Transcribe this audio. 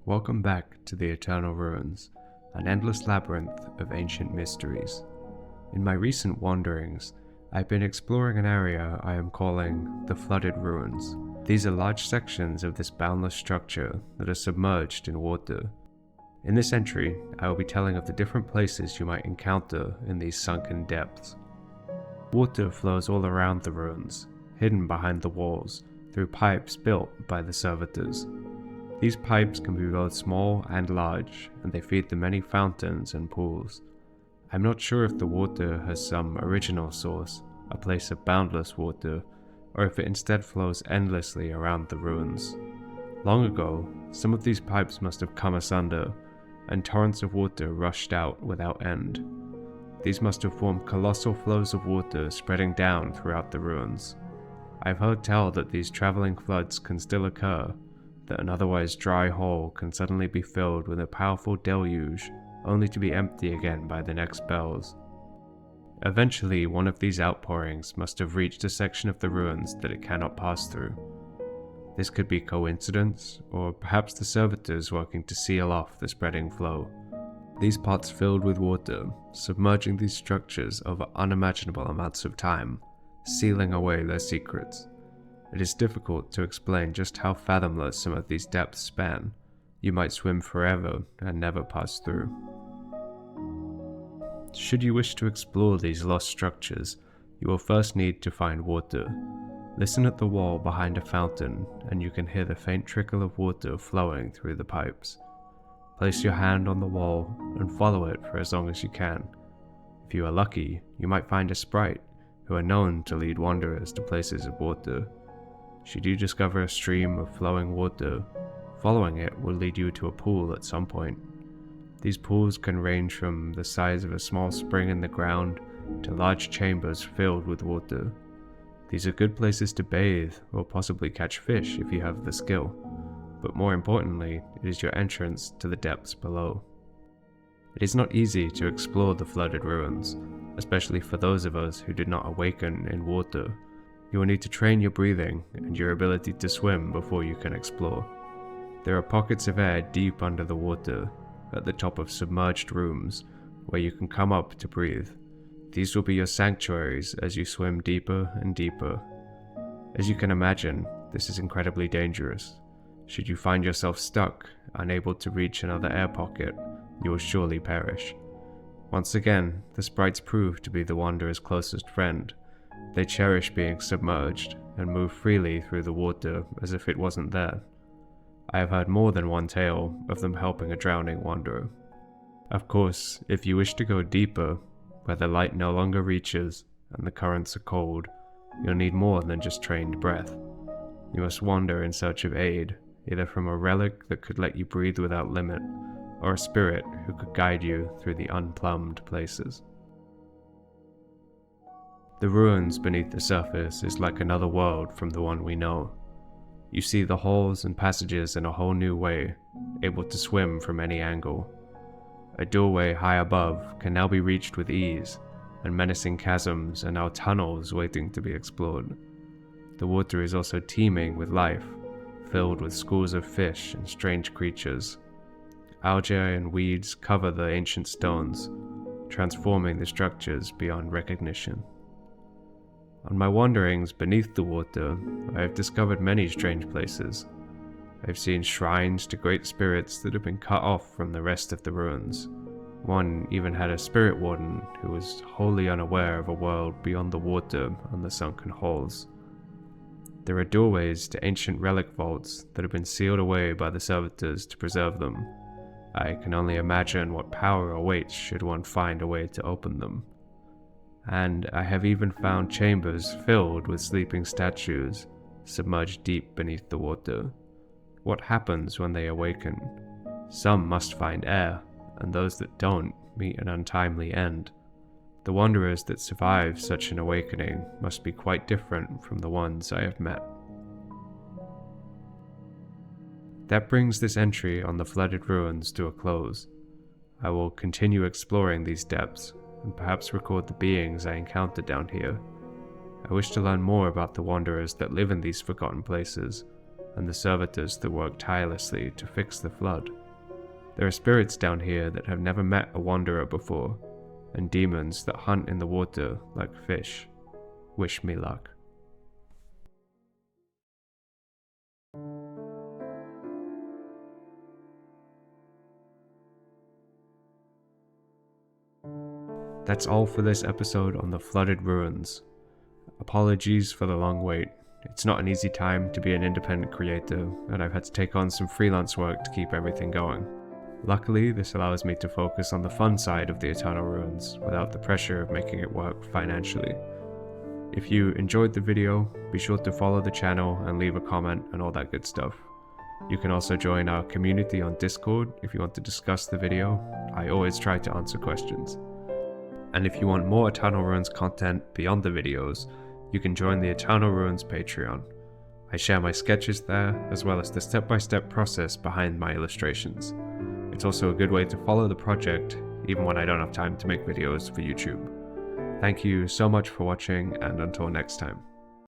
Welcome back to the Eternal Ruins, an endless labyrinth of ancient mysteries. In my recent wanderings, I've been exploring an area I am calling the Flooded Ruins. These are large sections of this boundless structure that are submerged in water. In this entry, I will be telling of the different places you might encounter in these sunken depths. Water flows all around the ruins, hidden behind the walls, through pipes built by the servitors. These pipes can be both small and large, and they feed the many fountains and pools. I'm not sure if the water has some original source, a place of boundless water, or if it instead flows endlessly around the ruins. Long ago, some of these pipes must have come asunder, and torrents of water rushed out without end. These must have formed colossal flows of water spreading down throughout the ruins. I've heard tell that these traveling floods can still occur, that an otherwise dry hole can suddenly be filled with a powerful deluge, only to be empty again by the next bells. Eventually, one of these outpourings must have reached a section of the ruins that it cannot pass through. This could be coincidence, or perhaps the servitors working to seal off the spreading flow. These pots filled with water, submerging these structures over unimaginable amounts of time, sealing away their secrets. It is difficult to explain just how fathomless some of these depths span. You might swim forever and never pass through. Should you wish to explore these lost structures, you will first need to find water. Listen at the wall behind a fountain, and you can hear the faint trickle of water flowing through the pipes. Place your hand on the wall and follow it for as long as you can. If you are lucky, you might find a sprite, who are known to lead wanderers to places of water. Should you discover a stream of flowing water, following it will lead you to a pool at some point. These pools can range from the size of a small spring in the ground to large chambers filled with water. These are good places to bathe or possibly catch fish if you have the skill, but more importantly, it is your entrance to the depths below. It is not easy to explore the flooded ruins, especially for those of us who did not awaken in water. You will need to train your breathing and your ability to swim before you can explore. There are pockets of air deep under the water, at the top of submerged rooms, where you can come up to breathe. These will be your sanctuaries as you swim deeper and deeper. As you can imagine, this is incredibly dangerous. Should you find yourself stuck, unable to reach another air pocket, you will surely perish. Once again, the sprites prove to be the wanderer's closest friend. They cherish being submerged and move freely through the water as if it wasn't there. I have heard more than one tale of them helping a drowning wanderer. Of course, if you wish to go deeper, where the light no longer reaches and the currents are cold, you'll need more than just trained breath. You must wander in search of aid, either from a relic that could let you breathe without limit, or a spirit who could guide you through the unplumbed places. The ruins beneath the surface is like another world from the one we know. You see the halls and passages in a whole new way, able to swim from any angle. A doorway high above can now be reached with ease, and menacing chasms are now tunnels waiting to be explored. The water is also teeming with life, filled with schools of fish and strange creatures. Algae and weeds cover the ancient stones, transforming the structures beyond recognition. On my wanderings beneath the water, I have discovered many strange places. I have seen shrines to great spirits that have been cut off from the rest of the ruins. One even had a spirit warden who was wholly unaware of a world beyond the water and the sunken halls. There are doorways to ancient relic vaults that have been sealed away by the servitors to preserve them. I can only imagine what power awaits should one find a way to open them. And I have even found chambers filled with sleeping statues, submerged deep beneath the water. What happens when they awaken? Some must find air, and those that don't meet an untimely end. The wanderers that survive such an awakening must be quite different from the ones I have met. That brings this entry on the flooded ruins to a close. I will continue exploring these depths, and perhaps record the beings I encountered down here. I wish to learn more about the wanderers that live in these forgotten places, and the servitors that work tirelessly to fix the flood. There are spirits down here that have never met a wanderer before, and demons that hunt in the water like fish. Wish me luck. That's all for this episode on the flooded ruins. Apologies for the long wait. It's not an easy time to be an independent creator, and I've had to take on some freelance work to keep everything going. Luckily, this allows me to focus on the fun side of the Eternal Ruins without the pressure of making it work financially. If you enjoyed the video, be sure to follow the channel and leave a comment and all that good stuff. You can also join our community on Discord if you want to discuss the video. I always try to answer questions. And if you want more Eternal Ruins content beyond the videos, you can join the Eternal Ruins Patreon. I share my sketches there, as well as the step-by-step process behind my illustrations. It's also a good way to follow the project, even when I don't have time to make videos for YouTube. Thank you so much for watching, and until next time.